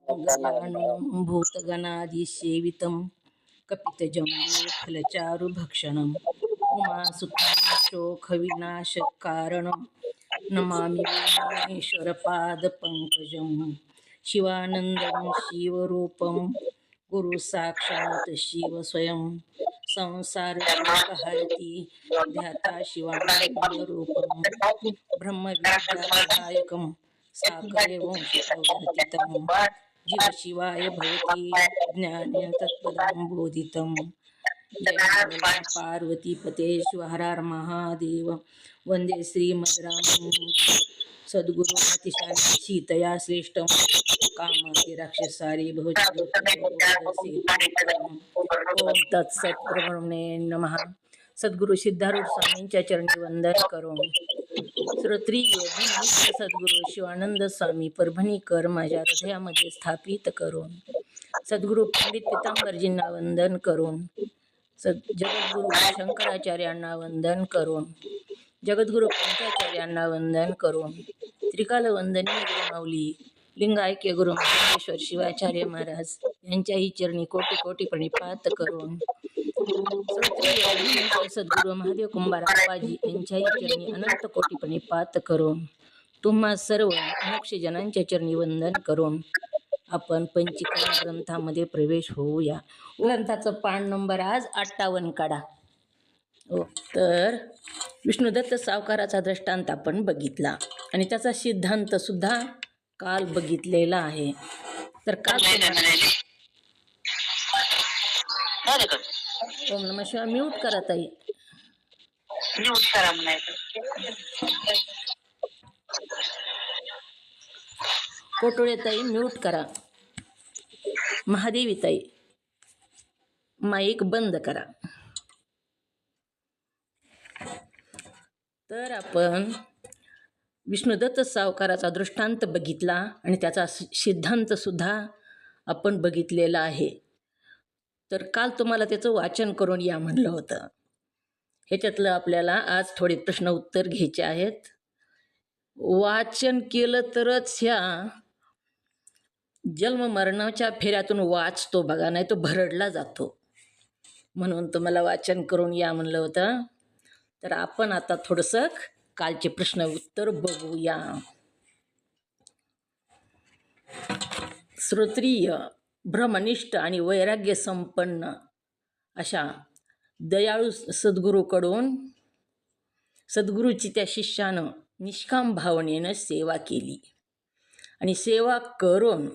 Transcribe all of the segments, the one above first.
गजाननं भूतगणादिसेवितं कपितजम्बू फलचारुभक्षणम् उमासुतं शोकविनाशकारणं नमामि विघ्नेश्वरपादपङ्कजं शिवानन्दं शिवरूपं गुरुसाक्षात् शिव स्वयं संसारशोकहरति ध्याता शिवानन्दरूपं ब्रह्मविद्याप्रदायकं साकरे वंशवर्धितं जीव शिवाय भवति ज्ञानेन तत्पदं बोधितं जय मंगल पार्वतीपते हर हर महादेव वंदे श्रीमद्रामं सद्गुरु अतिशाय सीतया श्रेष्ठं कामाते राक्षसारी ओम तत्सत ब्रह्मणे नमः. सद्गुरु सिद्धारूढ स्वामींच्या चरणी वंदन करून श्रोत्रिय ब्रह्मनिष्ठ सद्गुरु शिवानंद स्वामी परभणीकर माझ्या हृदयामध्ये स्थापित करून सद्गुरु पंडित पितांबरजींना वंदन करून जगद्गुरु शंकराचार्यांना वंदन करून जगद्गुरु पंचाचार्यांना वंदन करून त्रिकाल वंदनीय गुरुमाऊली लिंगायक्य गुरु महाबळेश्वर शिवाचार्य महाराज यांच्याही चरणी कोटी कोटी प्रणिपात करून सद्गुरु महादेव कुंभार आप्पाजी यांच्याही चरणी अनंत कोटी प्रणिपात करून तुम्हा सर्व मोक्षजनांच्या चरणी वंदन करून आपण पंचीकरण ग्रंथामध्ये प्रवेश होऊया. ग्रंथाचं पान नंबर आज 58 काढा. तर विष्णुदत्त सावकाराचा दृष्टांत आपण बघितला आणि त्याचा सिद्धांत सुद्धा काल बघितलेला आहे. तर काल ओम नमः शिवाय म्यूट करा ताई. म्यूट करा म्हणायचं. कोटोळे ताई म्यूट करा. महादेवी ताई माईक बंद करा. तर आपण विष्णुदत्त सावकाराचा दृष्टांत बघितला आणि त्याचा सिद्धांत सुद्धा आपण बघितलेला आहे. तर काल तुम्हाला त्याचं वाचन करून या म्हणलं होतं. ह्याच्यातलं आपल्याला आज थोडे प्रश्न उत्तर घ्यायचे आहेत. वाचन केलं तरच ह्या जन्म मरणाच्या फेऱ्यातून वाचतो बघा, नाही तो भरडला जातो. म्हणून तुम्हाला वाचन करून या म्हणलं होतं. तर आपण आता थोडंसं कालचे प्रश्न उत्तर बघूया. श्रोत्रिय ब्रह्मनिष्ठ आणि वैराग्य संपन्न अशा दयाळू सद्गुरूकडून सद्गुरूची त्या शिष्यानं निष्काम भावनेनं सेवा केली आणि सेवा करून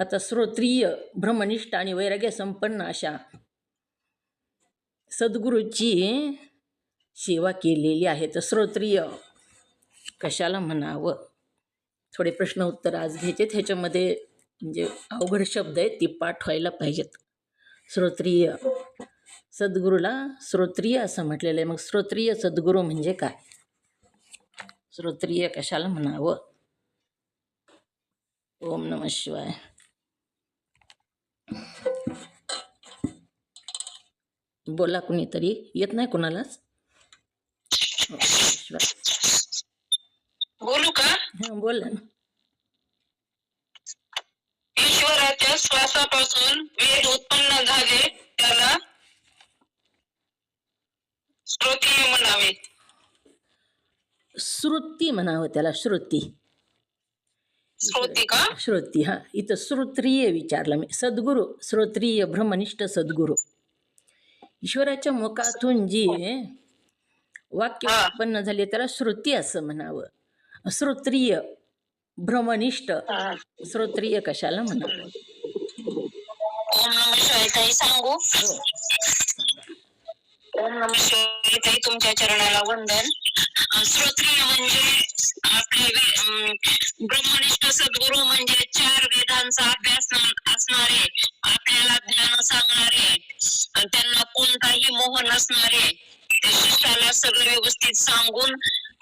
आता श्रोत्रिय ब्रह्मनिष्ठ आणि वैराग्य संपन्न अशा सद्गुरूची सेवा केलेली आहे. तर श्रोत्रिय कशाला म्हणावं? थोडे प्रश्न उत्तर आज घ्यायचे. ह्याच्यामध्ये म्हणजे अवघड शब्द आहेत, ती पाठ व्हायला पाहिजेत. श्रोत्रिय सद्गुरूला श्रोत्रिय असं म्हटलेलं आहे. मग श्रोत्रिय सद्गुरू म्हणजे काय? श्रोत्रिय कशाला म्हणावं? ओम नमः शिवाय. बोला कुणीतरी. येत नाही कुणालाच? बोलू का? बोला ना. ईश्वराच्या श्वासापासून वेद उत्पन्न झाले त्याला श्रोत्रिय म्हणावे. श्रुती म्हणावं त्याला. श्रुती. श्रोती का? श्रोती. हा, इथं श्रोत्रिय विचारलं मी. सद्गुरू श्रोत्रिय ब्रह्मनिष्ठ सद्गुरू ईश्वराच्या मुखातून जी वाक्य उत्पन्न झाले त्याला श्रुती असं म्हणावं. श्रोत्रिय ब्रह्मनिष्ठ श्रोत्रिय कशाला म्हणावं? ओम नमः शिवाय ताई सांगू? ओम नमः शिवाय ताई तुमच्या चरणाला वंदन. श्रोत्रिय म्हणजे आपले ब्रह्मनिष्ठ सद्गुरू म्हणजे 4 वेदांचा अभ्यास असणारे, आपल्याला ज्ञान सांगणारे, त्यांना कोणताही मोह नसणारे, त्या शिष्याला सगळं व्यवस्थित सांगून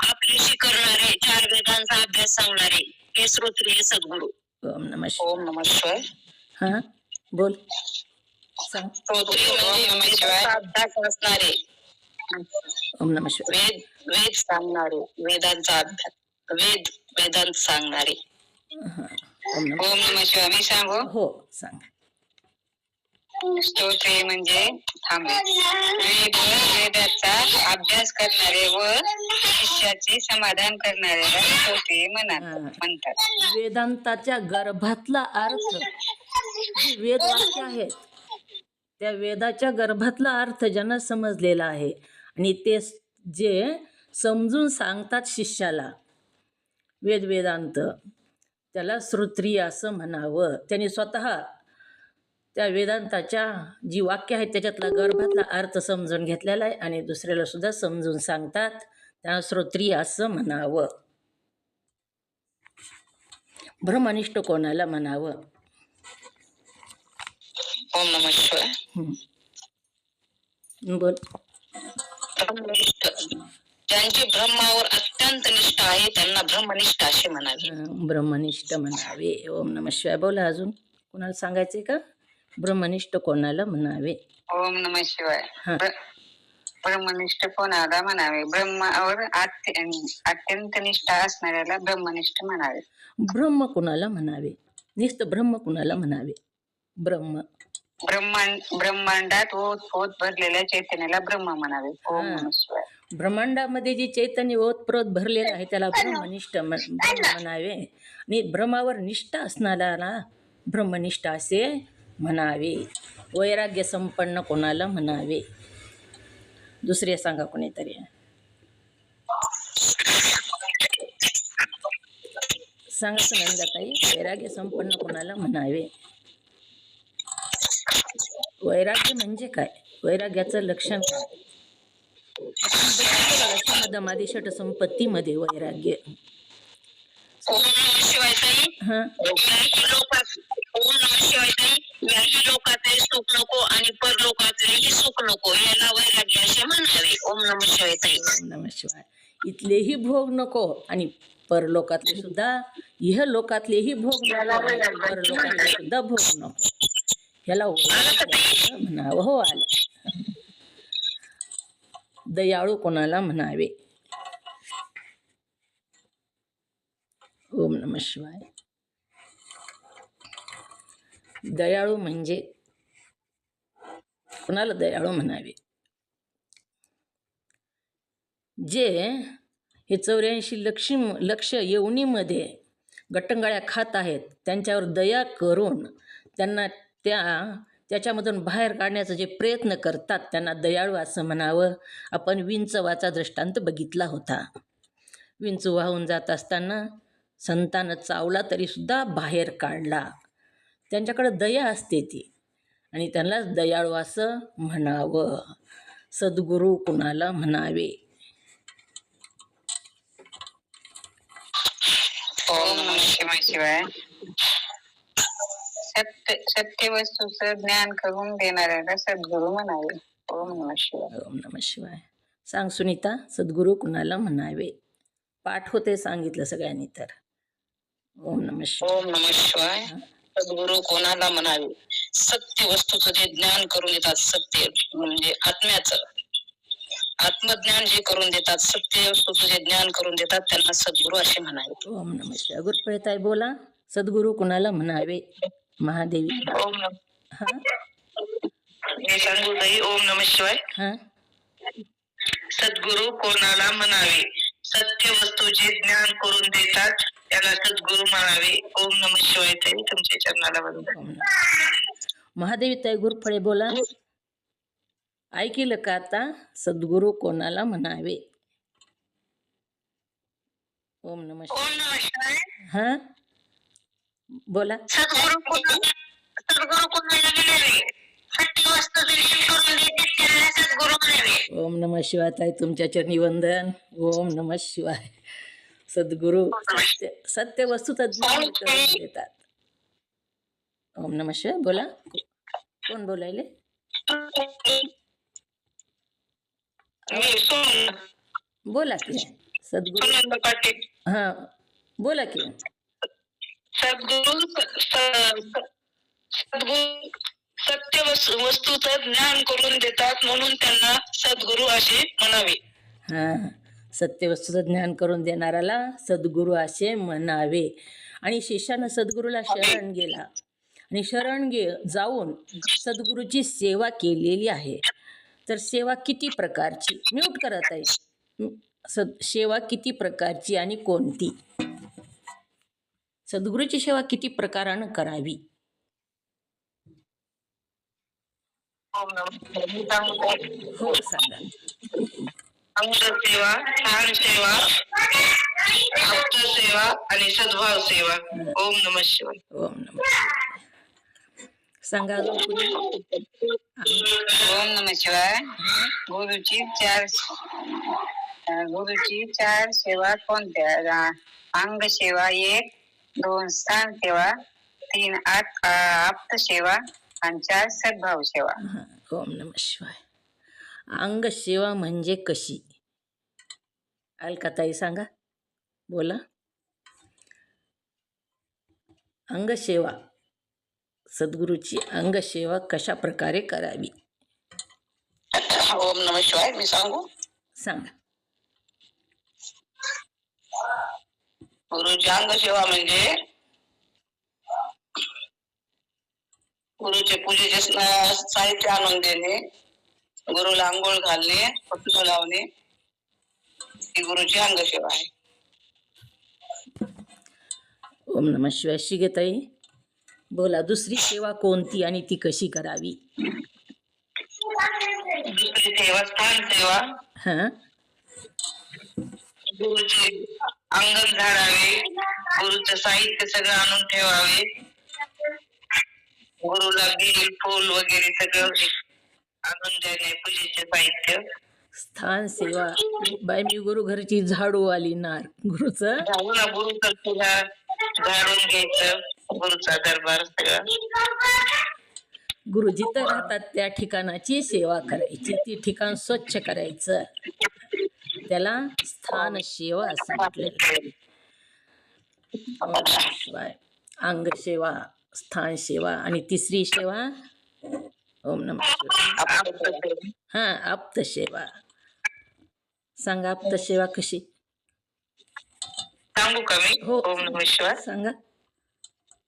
आपल्याशी करणारे, 4 वेदांचा अभ्यास सांगणारे, हे श्रोत्रिय सद्गुरू. ओम नमः शिवाय. ओम नमः शिवाय. हा बोल सांग. श्रोत्रिय म्हणजे अभ्यास असणारे, ओम नमः शिवाय. वेद सांगणारे, वेदांचा अभ्यास, वेदांत सांगणारे. ओम नमः ओम नमः शिवाय. मी सांगू? हो सांगा. स्तोत्रे म्हणजे वेदाचा अभ्यास करणारे व शिष्याचे समाधान करणाऱ्याला स्तोत्रे म्हणतात. वेदांताच्या गर्भातला अर्थ जे वेद वाक्य आहेत त्या वेदाच्या गर्भातला अर्थ ज्यांना समजलेला आहे आणि ते जे समजून सांगतात शिष्याला वेदांत त्याला श्रोत्रिय असं म्हणावं. त्यांनी स्वतः त्या वेदांताच्या जी वाक्य आहेत त्याच्यातला गर्भातला अर्थ समजून घेतलेला आहे आणि दुसऱ्याला सुद्धा समजून सांगतात, त्यांना श्रोत्रिय असं म्हणावं. ब्रह्मनिष्ठ कोणाला म्हणावं? ओम नमः शिवाय. बोल. ब्रह्मनिष्ठ ज्यांची ब्रह्मावर अत्यंत निष्ठा आहे त्यांना ब्रह्मनिष्ठ असे म्हणावे. ब्रह्मनिष्ठ म्हणावे. ओम नमः शिवाय. बोला अजून कोणाला सांगायचे का? ब्रह्मनिष्ठ कोणाला म्हणावे? ओम नमः शिवाय. ब्रह्मनिष्ठ कोणाला म्हणावे? ब्रह्मावर अत्यंत निष्ठा असणाऱ्याला ब्रह्मनिष्ठ म्हणावे. ब्रह्म कुणाला म्हणावे? निष्ठ ब्रह्म कुणाला म्हणावे? ब्रह्मांडात ओत भरलेल्या चैतन्याला ब्रह्म म्हणावे. ओम नमः शिवाय. ब्रह्मांडामध्ये जे चैतन्य ओतप्रोत भरलेलं आहे त्याला ब्रह्मनिष्ठ म्हणावे आणि ब्रह्मावर निष्ठा असणाऱ्याला ब्रह्मनिष्ठ असे म्हणावे. वैराग्य संपन्न कोणाला म्हणावे? दुसरे सांगा कोणीतरी. सांगा सुनंदाताई, वैराग्य संपन्न कोणाला म्हणावे? वैराग्य म्हणजे काय? वैराग्याचं लक्षण काय? आपण बघितलं बघा श्रीमद षट संपत्तीमध्ये वैराग्य. ओम नमः शिवाय ताई. ओम नमः शिवाय ताई. याही लोकाचे सुख नको आणि परलोकाचेही सुख नको याला वैराग्य असे म्हणावे. ओम नमः शिवाय ताई. ओम नमः शिवाय. इथलेही भोग नको आणि परलोकातले सुद्धा, इह लोकातलेही भोग नको आणि परलोकातले सुद्धा भोग नको, ह्याला वैराग्य म्हणावं. हो आलं. दयाळू कोणाला म्हणावे? ओम नमः शिवाय. दयाळू म्हणजे कोणाला दयाळू म्हणावे? जे हे 84 लक्ष योनीमध्ये गट्टंगाळ्या खात आहेत त्यांच्यावर दया करून त्यांना त्याच्यामधून बाहेर काढण्याचा जे प्रयत्न करतात त्यांना दयाळू असं म्हणावं. आपण विंचवाचा दृष्टांत बघितला होता. विंचू वाहून जात असताना संतानं चावला तरीसुद्धा बाहेर काढला. त्यांच्याकडे दया असते ती आणि त्यांना दयाळू असं म्हणावं. सद्गुरू कुणाला म्हणावे? ओम नमः शिवाय. सत्य वस्तूचं ज्ञान करून देणाऱ्याला सद्गुरू म्हणावे. ओम नमः शिवाय. ओम नमः शिवाय. सांग सुनीता, सद्गुरू कुणाला म्हणावे? पाठ होते सांगितलं सगळ्यांनी तर. ओम नमः शिवाय. ओम नमः शिवाय. सद्गुरू कोणाला म्हणावे? सत्य वस्तूचं जे ज्ञान करून देतात, सत्य म्हणजे आत्म्याचं आत्मज्ञान जे करून देतात, सत्य वस्तूचं जे ज्ञान करून देतात त्यांना सद्गुरू असे म्हणावे. ओम नमः शिवाय. गुरुप्रताई बोला, सद्गुरू कुणाला म्हणावे? महादेवी. ओम नमः. हा मी सांगू ताई? ओम नमः शिवाय. हा. सद्गुरू कोणाला म्हणावे? सत्य वस्तूचे ज्ञान करून देतात त्याला सद्गुरू म्हणावे. ओम नमः शिवाय ताई, तुमच्या चरणाला वंदन. महादेवी ताई गुरुफळे बोला. ऐकलं का आता? सद्गुरू कोणाला म्हणावे? ओम नमः शिवाय. ओम नमः शिवाय. हा बोला. सद्गुरू कोणाला म्हणावे? सत्य वस्तूचे ज्ञान करून देतात त्याला सद्गुरू म्हणावे. ओम नमः शिवाय ताई, तुमच्या चरणी वंदन. ओम नमः शिवाय. सद्गुरू सत्य वस्तूचं ज्ञान करून देतात. ओम नमः शिवाय. बोला. कोण बोलायले? बोला की. सद्गुरू. हा बोला की. सद्गुरू सत्य वस्तूचं ज्ञान करून देतात म्हणून त्यांना सद्गुरू असे म्हणावे. हा, सत्य वस्तूचं ज्ञान करून देणाऱ्याला सद्गुरू असे म्हणावे. आणि शिष्यानं सद्गुरूला शरण गेला आणि जाऊन सद्गुरूची सेवा केलेली आहे. तर सेवा किती प्रकारची, म्यूट करत आहे, सेवा किती प्रकारची आणि कोणती, सद्गुरूची सेवा किती प्रकारानं करावी? हो सांगा. अंगसेवा, ध्यान सेवा, भक्त सेवा आणि सद्भाव सेवा. ओम नमः शिवाय. ओम नमः शिवाय. सांगा अजून कुणी? ओम नमः शिवाय. गुरुची चार सेवा कोणत्या? अंग सेवा 1, 2 स्थान सेवा, 3 आप्त सेवा आणि 4 सद्भाव सेवा. ओम नमः शिवाय. अंग सेवा म्हणजे कशी? अलकाताई सांगा, बोला. अंगसेवा, सद्गुरूची अंगसेवा कशा प्रकारे करावी? ओम नमः शिवाय. मी सांगू? सांगा. गुरुची अंगसेवा म्हणजे गुरुचे पूजेचे साहित्य आणून देणे, गुरुला आंघोळ घालणे, पटणं लावणे, ही गुरुची अंगसेवा आहे. ओम नमः शिवाय. शिगेताई बोला, दुसरी सेवा कोणती आणि ती कशी करावी? दुसरी सेवा स्थान सेवा. हां, गुरुचे अंगण झाडावे, गुरुचं साहित्य सगळं आणून ठेवावे, गुरुला बिल फूल वगैरे सगळं आणून देणे, पूजेचे साहित्य. स्थान सेवा बाय मी गुरु घरची झाडू आली नार, गुरुचं गुरुचं तुला झाडून घ्यायचं, गुरुचा दरबार सगळं. गुरु जिथं राहतात त्या ठिकाणाची सेवा करायची, ती ठिकाण स्वच्छ करायचं, त्याला स्थान सेवा असं म्हटलेलं. ओम नमः शिवाय. अंग सेवा, स्थान सेवा आणि तिसरी सेवा. ओम नमः शिवाय. हां, आप्त सेवा. सांगा, आप्त सेवा कशी? सांगू का मी? हो ओम नमः शिवाय. सांगा.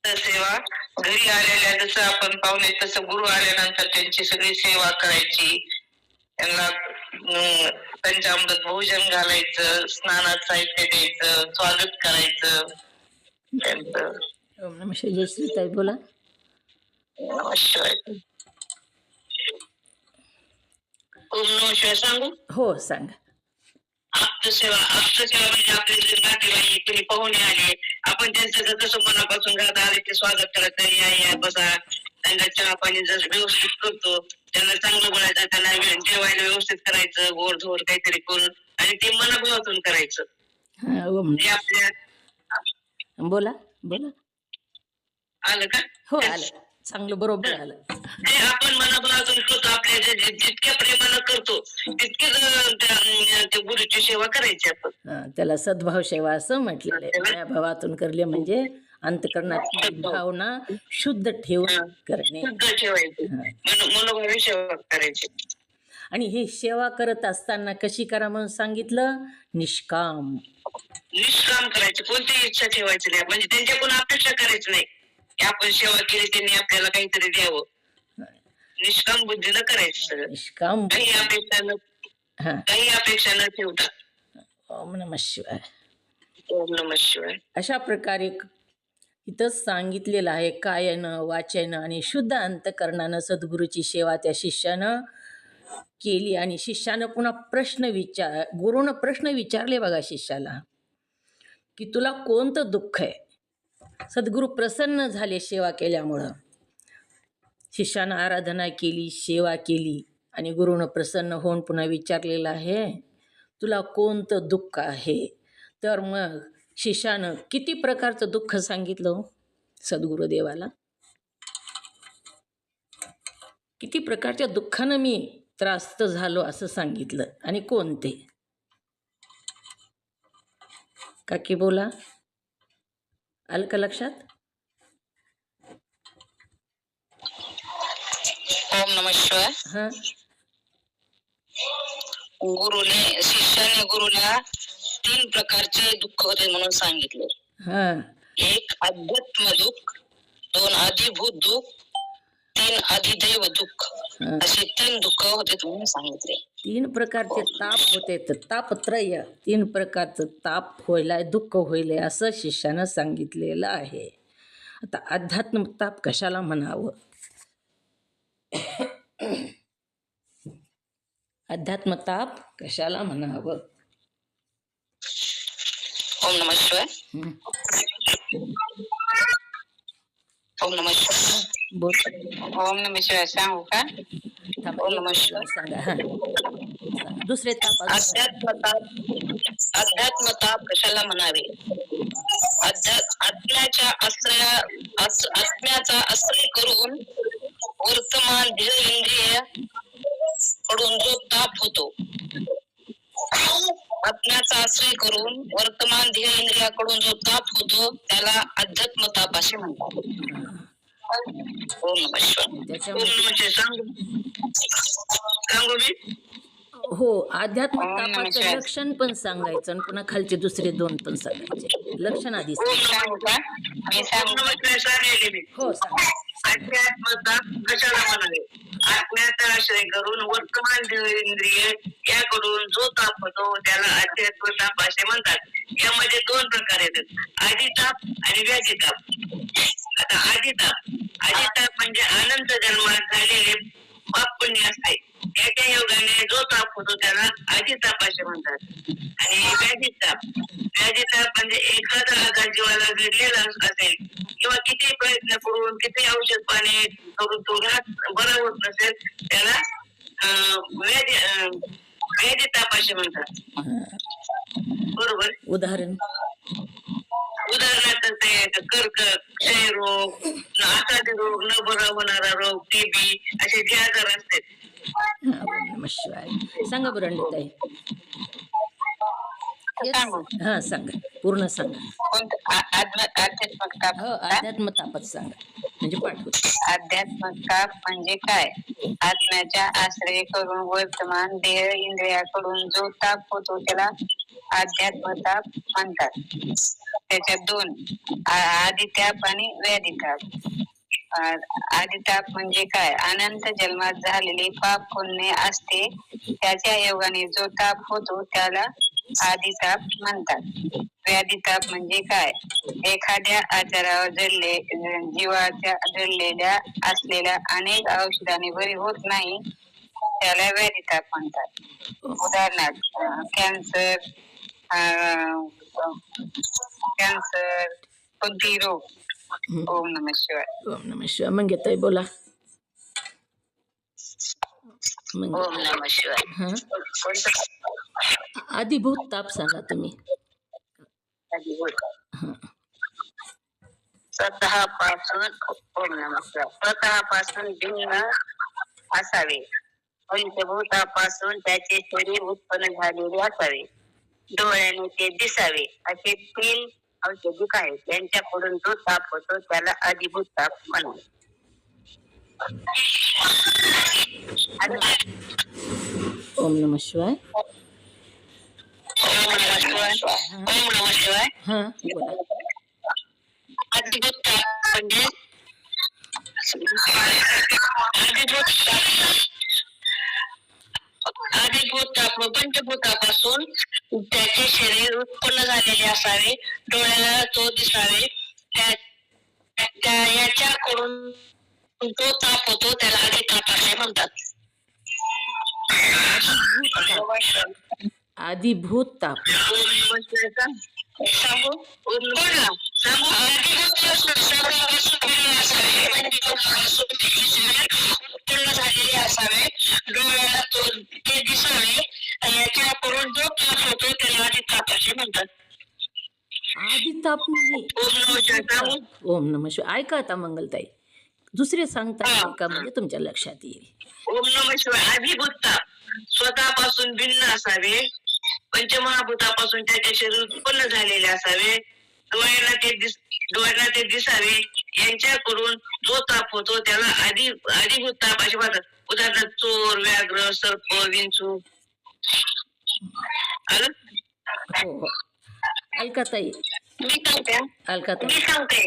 सेवा घरी आलेल्या, जसं आपण पाहुणे तसं गुरु आल्यानंतर त्यांची सगळी सेवा करायची, त्यांना पंचामृत भोजन घालायचं, स्नानात साहित्य द्यायचं, स्वागत करायचं त्यांचं. ओम नमः शिवाय. जयश्रीताई बोला. नमः शिवाय. ओम नमः शिवाय सांगू? हो सांगा. आप्तसेवा म्हणजे आपले जे नातेवाईक कोणी पाहुणे आले, आपण त्यांचं कसं मनापासून घरात आले ते स्वागत करायचं, या बसा, त्यांना चहा पाणी जर व्यवस्थित करतो, त्यांना चांगलं बोलायचं, त्यांना जेवायला व्यवस्थित करायचं, गोड धोड काहीतरी करून, आणि ते मनाभावातून करायचं. हां, ओम जे आपल्या बोला बोला. आलं का? हो आलं, चांगलं बरोबर आलं. जे आपण मनाभावातून करतो, आपल्या जितक्या प्रेमानं करतो तितकेच त्या गुरुची सेवा करायची आपण. हां, त्याला सद्भाव सेवा असं म्हटलेलं आहे. माया भावातून करले म्हणजे अंतःकरणाची भावना शुद्ध ठेवून करणे, शुद्ध ठेवायची, मनोभावी सेवा करायची. आणि हे सेवा करत असताना कशी करा म्हणून सांगितलं? निष्काम. निष्काम करायची, कोणतीही इच्छा ठेवायची नाही, म्हणजे त्यांच्याकडून अपेक्षा करायची नाही की आपण सेवा केली त्यांनी आपल्याला काहीतरी द्यावं. निष्काम बुद्धीनं करायचं सगळं, निष्काम. काही अपेक्षा न ठेवता. ओम नमः शिवाय. ओम नमः शिवाय. अशा प्रकारे इथं सांगितलेलं आहे. कायानं, वाचेनं आणि शुद्ध अंतःकरणानं सद्गुरूची सेवा त्या शिष्यानं केली. आणि शिष्यानं पुन्हा गुरुनं प्रश्न विचारले बघा शिष्याला, की तुला कोणतं दुःख आहे? सद्गुरू प्रसन्न झाले सेवा केल्यामुळं. शिष्यानं आराधना केली, सेवा केली आणि गुरुनं प्रसन्न होऊन पुन्हा विचारलेलं आहे, तुला कोणतं दुःख आहे? तर मग शिष्यानं किती प्रकारचं दुःख सांगितलं सद्गुरुदेवाला? किती प्रकारच्या दुःखानं मी त्रास्त झालो असं सांगितलं, आणि कोणते? काकी बोला, आलं का लक्षात? ओम नमः शिवाय. हां, शिष्याने गुरुला 3 प्रकारचे दुःख होते म्हणून सांगितले. हां, एक अध्यात्म दुःख, 2 अधिभूत दुःख, 3 अधिदैव दुःख, हं. असे 3 दुःख होते तुम्ही सांगितले. 3 प्रकारचे ताप होते, तर तापत्रय 3 प्रकारचं ताप होईलाय, दुःख होईले असं शिष्यानं सांगितलेलं आहे. आता अध्यात्म ताप कशाला म्हणावं? अध्यात्म ताप कशाला म्हणावं? ओम नमः शिवाय. हं. ओम नमः शिवाय. बोल. ओम नमः शिवाय सांगू का? थांबा, ओम एक नमः शिवाय. मिनिट सांगा. हा सांगा. दुसरे ताप अजून. अध्यात्म ताप कशाला म्हणावे? आत्म्याचा आश्रय करून वर्तमान देह इंद्रिय कडून जो ताप होतो, आत्म्याचा आश्रय करून वर्तमान देह इंद्रियाकडून जो ताप होतो त्याला अध्यात्म ताप असे म्हणतात. ओम नमः शिवाय. त्याच्यामध्ये सांगू मी? हो, अध्यात्म ओम नमः तापाचं शिवाय. लक्षण पण सांगायचं आणि पुन्हा खालचे दुसरे 2 पण सांगायचे. लक्षण आधी ओम सांगा. सांगू का? मी सांगू. हो सांगा. अध्यात्म ताप कशाला म्हणावे? आत्म्याचा आश्रय करून वर्तमान देह इंद्रिय याकडून जो ताप होतो त्याला अध्यात्म ताप असे म्हणतात. यामध्ये 2 प्रकार येतात, आदिताप आणि व्याधिताप. आता आदिताप म्हणजे अनंत जन्मात झालेले पाप पुण्य असते, याच्या योगाने जो ताप होतो त्याला आदिताप असे म्हणतात. आणि व्याधिताप म्हणजे एखादा आजार जीवाला घडलेला असेल किंवा किती प्रयत्न करून किती औषध पाणी करून तो बरा होत नसेल त्याला व्याधिताप असे म्हणतात. बरोबर. उदाहरणार्थ ते कर्क, क्षयरोग, असाध्य रोग, न बरा होणारा रोग, टीबी असे जे आजार असतात. ओम नमः शिवाय. सांगा बरं ताई. हा सांगा, पूर्ण सांगा. आध्यात्मिक ताप. हो, अध्यात्म तापच सांगा म्हणजे पाठ होते. आध्यात्मिक ताप म्हणजे काय? आत्म्याचा आश्रय करून वर्तमान देह इंद्रियाकडून जो ताप होतो त्याला अध्यात्म ताप म्हणतात. त्याच्यात 2 आदिताप आणि व्याधिताप. आदिताप म्हणजे काय? अनंत जन्मात झालेले पाप पुण्य असते, त्याच्या योगाने जो ताप होतो त्याला आदिताप म्हणतात. व्याधिताप म्हणजे काय? एखाद्या आजारावर जीवाच्या जडलेल्या असलेल्या अनेक औषधाने बरी होत नाही त्याला व्याधिताप म्हणतात. उदाहरणार्थ कॅन्सर, कोणती रोग. ओम नमः शिवाय. ओम नमः शिवाय. मग ताई बोला. ओम नमः शिवाय. हा, अधिभूत ताप सांगा तुम्ही. स्वतःपासून भिन्न असावे, पंचभूतापासून त्याचे शरीर उत्पन्न झालेले असावे, डोळ्याने ते दिसावे, असे 3 औषधिक आहेत. त्यांच्याकडून जो ताप होतो त्याला अधिभूत ताप म्हणतात. ओम नमः शिवाय. ओम नमः शिवाय. हा बोला. अधिभूत ताप म्हणजे पंचभूतापासून त्याचे शरीर उत्पन्न झालेले असावे, डोळ्याला तो दिसावे, याच्याकडून जो ताप होतो त्याला अधिताप असे म्हणतात. अधिभूत ताप. सांगू? उत्पन्न झालेले असावे, डोळ्याला ते दिसावे, याच्याकडून जो ताप होतो त्याला अधिताप असे म्हणतात. आदिताप नाही. ओम नमः शिवाय. ऐका आता मंगलताई, दुसरे सांगता का म्हणजे तुमच्या लक्षात येईल. ओम नमः शिवाय. अधिभूत ताप स्वतःपासून भिन्न असावे, पंचमहाभूतापासून त्याचे शरीर उत्पन्न झालेले असावे, डोळ्याला ते दिसावे, यांच्याकडून जो ताप होतो त्याला अधिभूत ताप असे म्हणतात. उदाहरणार्थ चोर, व्याघ्र, सर्प, विंचू. हो. ऐका ताई, मी सांगते अलकाताई. मी सांगते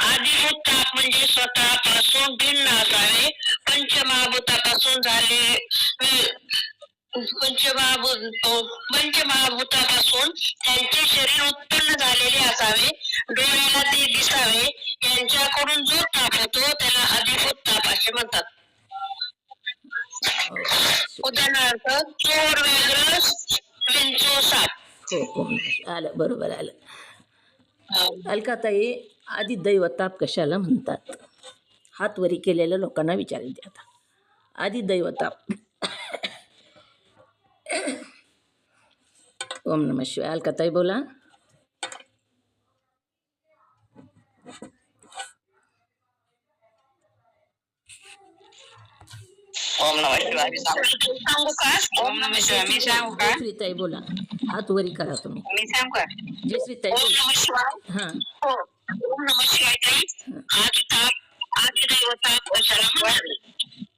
आदिभूत ताप म्हणजे स्वतःपासून भिन्न असावे. पंचमहाभूतापासून झाले पंचमहाभूतापासून त्यांचे शरीर उत्पन्न झालेले असावे. डोळ्याला ते दिसावे. यांच्याकडून जो ताप होतो त्याला अधिभूत ताप असे म्हणतात. उदाहरणार्थ चोर, व्याघ्र, विंचू, साप. हो आलं, बरोबर आलं. अलकाताई, आधी दैवताप कशाला म्हणतात? हात वरी केलेल्या लोकांना विचारते आता. आधी दैवताप. ओम नमः शिवाय. अलकाताई बोला. ओम नमः शिवाय. सांगू का? ओम नमः शिवाय. मी सांगू का? जयश्रीताई बोला. हात वरी करा तुम्ही. मी सांगू का? जयश्रीताई ओम बोला. नमः शिवाय. हां हो. ओम नमः शिवाय ताई. आदिदैवताप कशाला म्हणावे?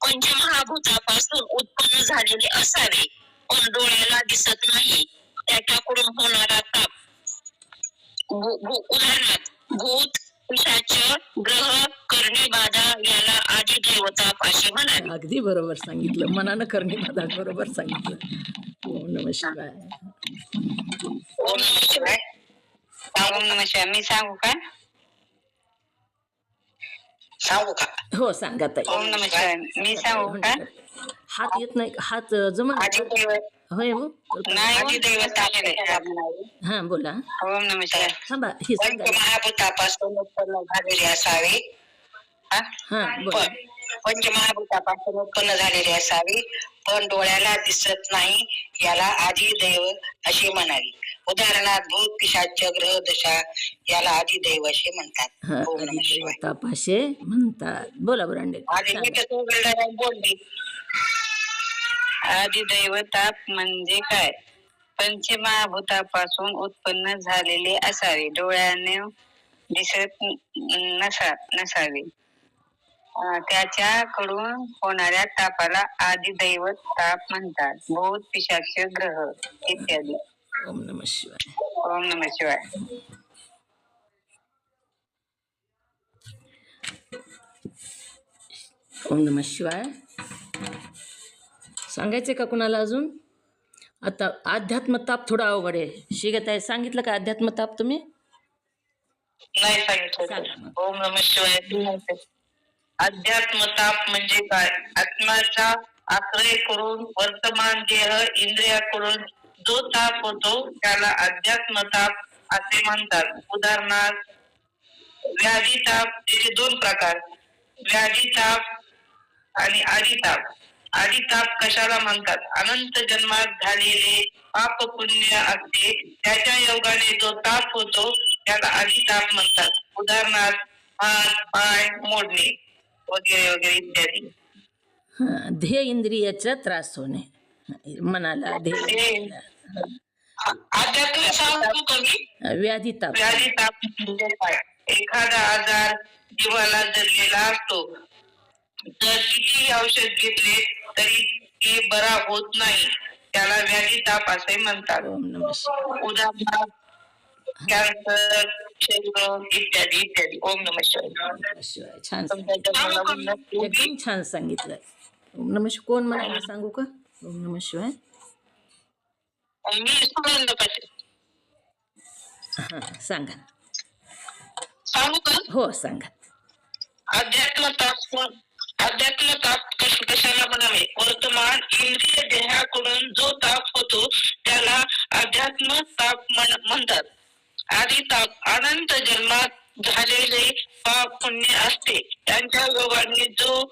पंचमहाभूतापासून उत्पन्न झालेले असावे, पण डोळ्याला दिसत नाही. त्याच्याकडून होणारा ताप उदाहरणार्थ भूत, पिशाच, ग्रह, करणी बाधा याला आदिदैवताप असे म्हणावे. अगदी बरोबर सांगितलं. मनानं करणे बाधा बरोबर सांगितलं. ओम नमः शिवाय. ओम नमः शिवाय. ओम नमः शिवाय. मी सांगू का? सांगू का? हो सांगा ताई. ओम नमः शिवाय. मी सांगू का? हात येत नाही, हात जमा होय हो. हां बोला. ओम नमः शिवाय. थांबा हे सांगा. पंचमहाभूतापासून उत्पन्न झालेले असावे. हां बोला. पंचमहाभूतापासून उत्पन्न झालेले असावे, पण डोळ्याला दिसत नाही. याला आदिदैव असे म्हणावे. उदाहरणार्थ भूत, पिशाच, ग्रह, दशा याला आदिदैव असे म्हणतात. हां ओम नमः शिवाय. ताप असे म्हणतात. बोला ब्रांडे. बोलली. आदिदैवताप म्हणजे काय? पंचमहाभूतापासून उत्पन्न झालेले असावे, डोळ्याने दिसत नसावे. त्याच्याकडून होणाऱ्या तापाला आदिदैवत ताप म्हणतात. भूत, पिशाच, ग्रह इत्यादी. ओम नमः शिवाय. ओम नमः शिवाय. ओम नमः शिवाय. सांगायचं का कुणाला अजून? आता अध्यात्म ताप थोडा अवघड आहे. शिगत आहे, सांगितलं का अध्यात्म ताप तुम्ही? नाही सांगितलं. ओम नमः शिवाय. अध्यात्म ताप म्हणजे काय? आत्म्याचा आश्रय करून वर्तमान देह इंद्रियाकडून जो ताप होतो त्याला अध्यात्म ताप असे म्हणतात. उदाहरणार्थ व्याधी ताप. त्याचे दोन प्रकार, व्याधी ताप आणि आदिताप. आदिताप कशाला म्हणतात? अनंत जन्मात झालेले पाप पुण्य असते, त्याच्या योगाने जो ताप होतो त्याला आदिताप म्हणतात. उदाहरणार्थ हात पाय मोडणे वगैरे वगैरे इत्यादी. ध्येय इंद्रियाचा त्रास होणे, मनाला ध्येय. आध्यात्मिक सांगतो कमी. व्याधी ताप. व्याधी ताप म्हणजे काय? एखादा आजार जीवाला जडलेला असतो, तर किती औषध घेतले तरी ते बरा होत नाही, त्याला व्याधी ताप असे म्हणतात. ओम नमः शिवाय. उदाहरणार्थ कॅन्सर, क्षयरोग इत्यादी इत्यादी. ओम नमः शिवाय. शिवाय. छान सांगितलं. एकदम छान सांगितलं. ओम नमः शिवाय. कोण म्हणाले सांगू का? ओम नमः शिवाय. मी सुगंध पाटील. हां सांगा. सांगू का? हो सांगा. अध्यात्म ताप कशाला म्हणावे? वर्तमान इंद्रिय देहाकडून जो ताप होतो त्याला अध्यात्म ताप म्हणतात. आधी ताप अनंत जन्मात झालेले पाप पुण्य असते, त्यांच्या योगाने जो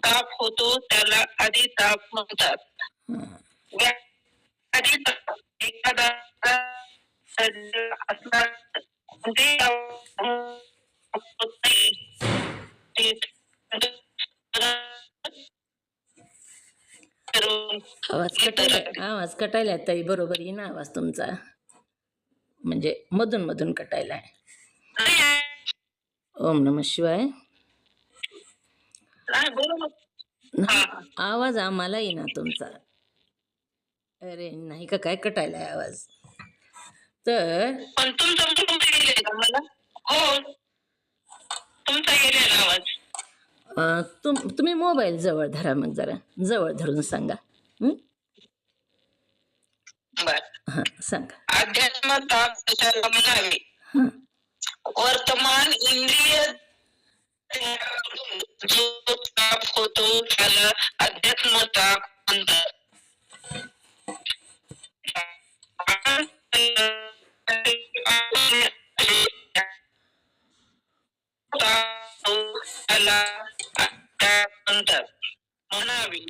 ताप होतो त्याला आधी ताप म्हणतात. आधी ताप एखादा असणार आवाज कटायला ताई. बरोबर आहे ना आवाज तुमचा? म्हणजे मधून मधून कटायलाय. ओम नमः शिवाय. आवाज आम्हाला येईना तुमचा. अरे नाही का काय कटायलाय आवाज? तर पण तुमचा गेले का मला? हो, तुमचा गेलेला आवाज. तुम्ही मोबाईल जवळ धरा, मग जरा जवळ धरून सांगा. बर. हां, सांगा. अध्यात्म ताप कशाला म्हणावे? हां. वर्तमान इंद्रिय जो ताप होतो त्याला अध्यात्म ताप म्हणतात. त्याला ताप म्हणतात. म्हणावी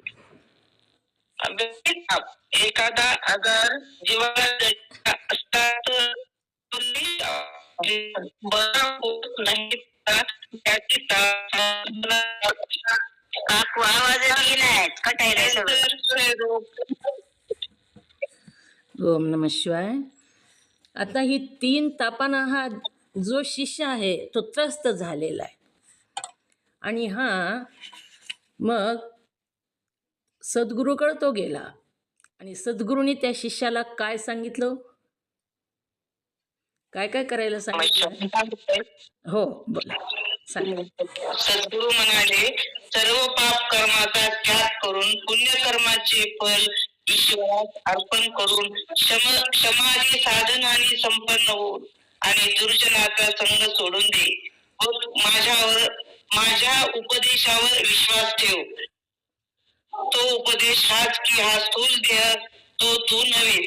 एखादा आजार जीवाला असतात बरा होत नाही, त्याची आवाज नाही कटायला. ओम नम शिवाय. आता ही 3 तापांना हा जो शिष्य आहे तो त्रस्त झालेला आहे. आणि हा मग सद्गुरूकडे तो गेला आणि सद्गुरूंनी त्या शिष्याला काय सांगितलं? काय काय करायला सांगितलं? हो, बोला, सांगा. सद्गुरू म्हणाले, सर्व पाप कर्माचा त्याग करून पुण्यकर्माचे फल ईश्वरास अर्पण करून समाधी साधनाने संपन्न हो आणि दुर्जनाचा संग सोडून दे व माझ्या उपदेशावर विश्वास ठेव. तो उपदेश हाच की हा स्थूल देह तो तू नव्हे.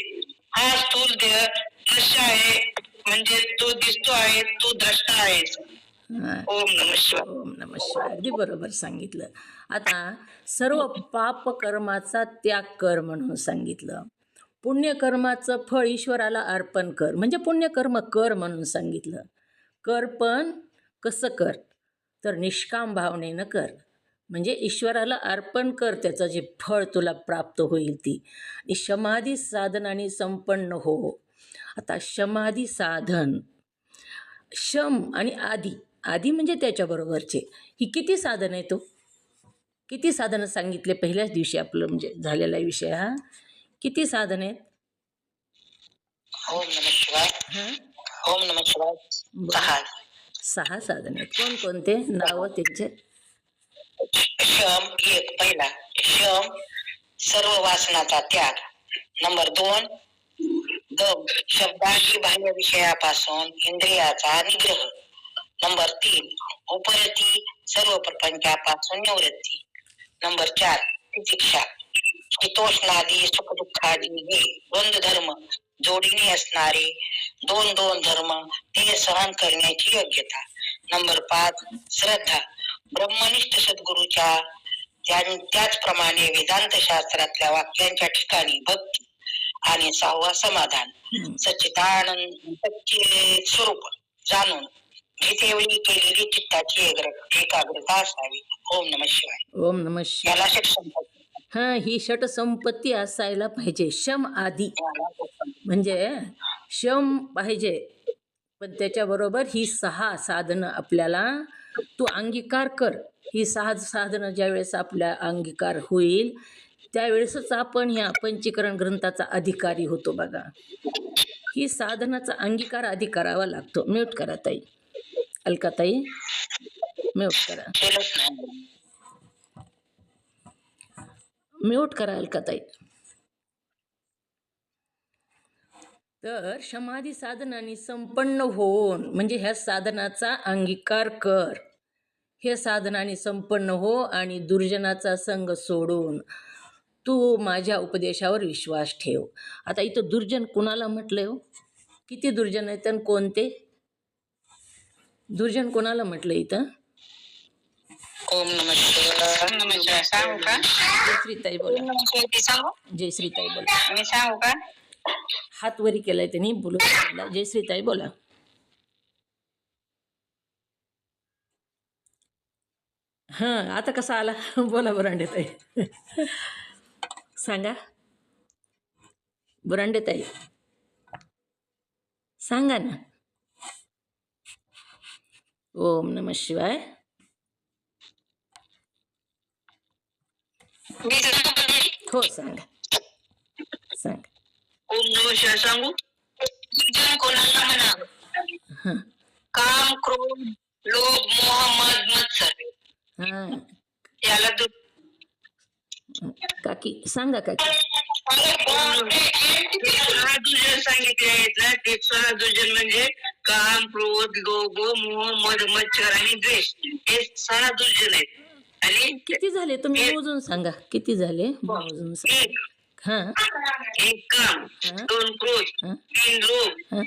हा स्थूल देह नश्य आहे, म्हणजे तो दिसतो आहे, तू द्रष्टा आहेस. ओम नमः शिवाय. ओम नमः शिवाय. अगदी बरोबर सांगितलं. आता सर्व पाप कर्माचा त्याग कर म्हणून सांगितलं. पुण्यकर्माचं फळ ईश्वराला अर्पण कर म्हणजे पुण्यकर्म कर म्हणून सांगितलं. कर पण कसं कर? तर निष्काम भावनेनं कर, म्हणजे ईश्वराला अर्पण कर, त्याचं जे फळ तुला प्राप्त होईल ती. आणि समाधी साधनाने संपन्न हो. आता समाधी साधन, शम आणि आधी म्हणजे त्याच्याबरोबरचे, ही किती साधन आहे? तो किती साधनं सांगितले पहिल्याच दिवशी आपलं म्हणजे झालेला विषय हा. किती साधन आहेत? ओम नमः शिवाय. ओम नमः शिवाय. 6 साधन आहेत. कोणकोणते नाव त्यांचे? शम एक, पहिला शम सर्व वासनाचा त्याग. नंबर 2 दम शब्दाची बाह्य विषयापासून इंद्रियाचा निग्रह. नंबर 3 उपरती सर्व प्रपंचापासून निवृत्ती. नंबर 4 तितिक्षा शीतोष्णादी सुखदुःखादी द्वंद्व धर्म जोडीने असणारे 2 धर्म ते सहन करण्याची योग्यता. नंबर 5 श्रद्धा ब्रह्मनिष्ठ सद्गुरूच्या त्याचप्रमाणे वेदांत शास्त्रातल्या वाक्यांच्या ठिकाणी भक्ती. आणि 6 समाधान सच्चिदानंद स्वरूप जाणून घेतेवेळी केलेली चित्ताची एकाग्रता असावी. ओम नमः शिवाय. ओम नमः शिवाय. याला षटसंपत्ती. हां, ही षटसंपत्ती असायला पाहिजे. शम आधी म्हणजे शम पाहिजे, पण त्याच्याबरोबर ही 6 साधनं आपल्याला तू अंगीकार कर. ही 6 साधनं ज्यावेळेस आपल्या अंगीकार होईल त्यावेळेसच आपण ह्या पंचीकरण ग्रंथाचा अधिकारी होतो. बघा, ही साधनाचा अंगीकार आधी करावा लागतो. म्यूट करा ताई, अलकाताई म्यूट करा, म्यूट करा अलकाताई. तर समाधी साधनाने संपन्न होऊन म्हणजे ह्या साधनाचा अंगीकार कर. हे साधनाने संपन्न हो आणि दुर्जनाचा संग सोडून तू माझ्या उपदेशावर विश्वास ठेव. आता इथं दुर्जन कुणाला म्हटलंय हो? किती दुर्जन आहेत आणि कोणते दुर्जन कोणाला म्हटलं इथं? ओम नमः शिवाय. सांगू का? जयश्रीताई बोला. जयश्रीताई बोला. मी सांगू का? हात वरी केलाय त्यांनी, बोलू. जयश्रीताई बोला. हां, आता कसा आला? बोला बुरांडेताई. सांगा बुरांडेताई, सांगा ना. ओम नमः शिवाय. हो, सांगा सांगा. ओम नमः शिवाय सांगू. दुर्जन कोणाला म्हणावं? हां काम, क्रोध, लोभ, मोह, मद, मत्सर हां याला काकी सांगा काकी. सहा दुर्जन सांगितले आहेत ना, ते सहा दुर्जन म्हणजे काम, क्रोध, लोभ, मोह, मद, मच्छर आणि द्वेष हे सहा दुर्जन आहेत. आणि किती झाले तुम्ही मोजून सांगा, किती झाले मोजून सांगा. एक हां एक काम, हां दोन क्रोध, हां तीन लोभ, हां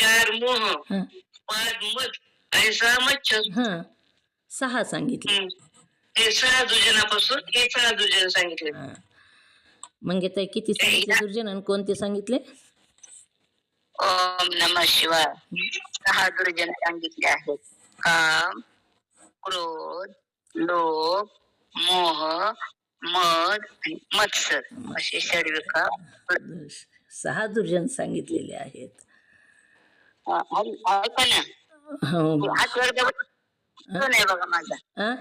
चार मोह, हां पाच मद आणि सहा मच्छर. हां 6 सांगितले. हे सहा दुर्जनापासून हे सहा दुर्जन सांगितले. हां मंगेताई किती सांगितले दुर्जन आणि कोणते सांगितले? ओम नमः शिवाय. सहा दुर्जन सांगितले आहेत. काम, क्रोध, लोभ, मोह, मद आणि मत्सर असे षडविकार. 6 दुर्जन सांगितलेले आहेत. ऐका ना, हो हात वर दाबून नाही बघा माझा. आ?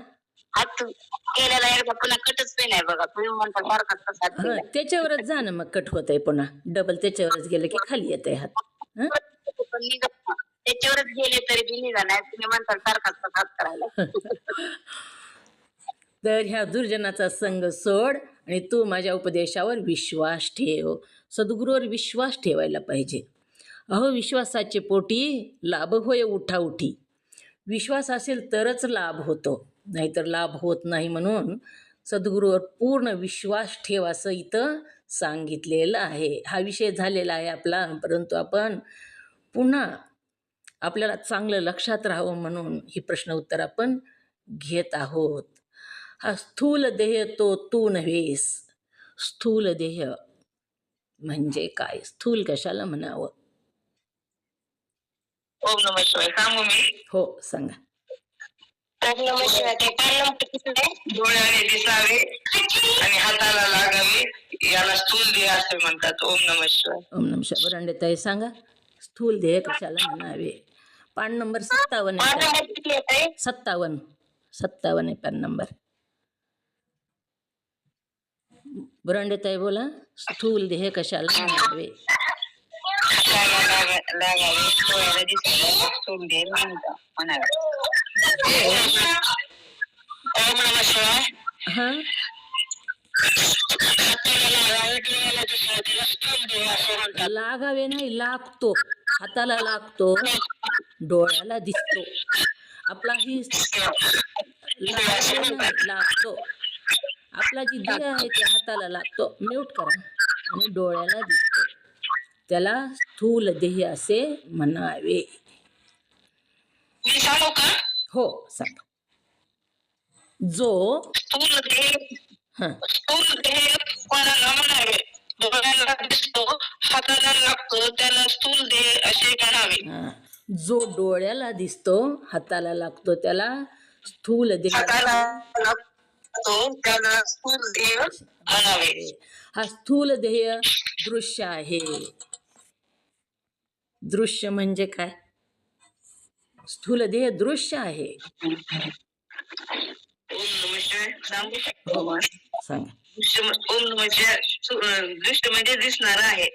हात केलेला एकदा पुन्हा कटच पे नाही बघा. तुम्ही म्हणता सारखाच कसा हात हां केला. त्याच्यावरच जा ना, मग कट होत आहे पुन्हा डबल त्याच्यावरच गेलं की खाली येत आहे हात. हं? पण निघत नाही. त्याच्यावरच गेले तरी बी निघा नाही. तुम्ही म्हणता सारखाच कसा हात करायला. तर ह्या दुर्जनाचा संग सोड आणि तू माझ्या उपदेशावर विश्वास ठेव. सद्गुरूवर विश्वास ठेवायला पाहिजे. अहो विश्वासाचे पोटी लाभ होय उठाउठी. विश्वास असेल तरच लाभ होतो, नाहीतर लाभ होत नाही. म्हणून सद्गुरूवर पूर्ण विश्वास ठेव असं इथं सांगितलेलं आहे. हा विषय झालेला आहे आपला, परंतु आपण पुन्हा आपल्याला चांगलं लक्षात राहावं म्हणून ही प्रश्न उत्तर आपण घेत आहोत. हा स्थूल देह तो तू नव्हेस. स्थूल देह म्हणजे काय? स्थूल कशाला म्हणावं? ओम नमः शिवाय. सांगू मी? हो सांगा. ओम नमः शिवाय. ते पहिलं डोळ्याने दिसावे आणि हाताला लागावे याला स्थूल देह असे म्हणतात. ओम नमः शिवाय. ओम नम शिवाय. बरांडेताई सांगा, स्थूल देह कशाला म्हणावे? पान नंबर 57 आहे. 57 आहे पान नंबर. बरांडेताई बोला, स्थूल देह कशाला म्हणावे? हाताला लागावे, डोळ्याला दिसावे, स्थूल देह म्हणावे. ओम नमः शिवाय. हां हाताला लागावे, डोळ्याला दिसावे त्याला स्थूल देह असे म्हणतात. लागावे नाही, लागतो. हाताला लागतो, डोळ्याला दिसतो. आपला ही लागावे नाही, लागतो. आपला जी देह आहे ते हाताला लागतो, म्यूट करा, आणि डोळ्याला दिसतो. त्याला स्थूल देह असे म्हणावे. मी सांगू का? हो सांगा. जो स्थूल देह हां कोणाला म्हणावे? डोळ्याला दिसतो, हाताला लागतो त्याला स्थूल देह असे म्हणावे. हां जो डोळ्याला दिसतो, हाताला लागतो त्याला स्थूल देह हाताला लागतो त्याला स्थूल देह म्हणावे. हा स्थूल देह दृश्य आहे. दृश्य म्हणजे काय? स्थूल देह दृश्य आहे. ओम नमः शिवाय. सांगू हो शकतो? सांगा. ओम नमः शिवाय. दृश्य म्हणजे दिसणार आहे.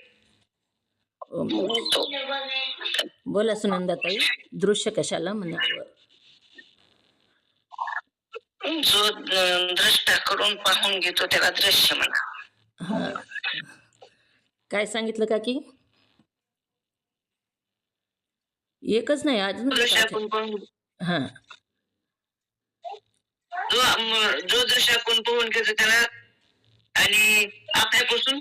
ओम बोला सुनंदाताई, दृश्य कशाला म्हणावं? जो दृष्टा करून पाहून घेतो त्याला दृश्य म्हणा. हां काय सांगितलं काकी? एकच नाही अजून दृश्य आपण पाहून हां जो दृश्य आपण पाहून घेतो त्याला आणि आपल्यापासून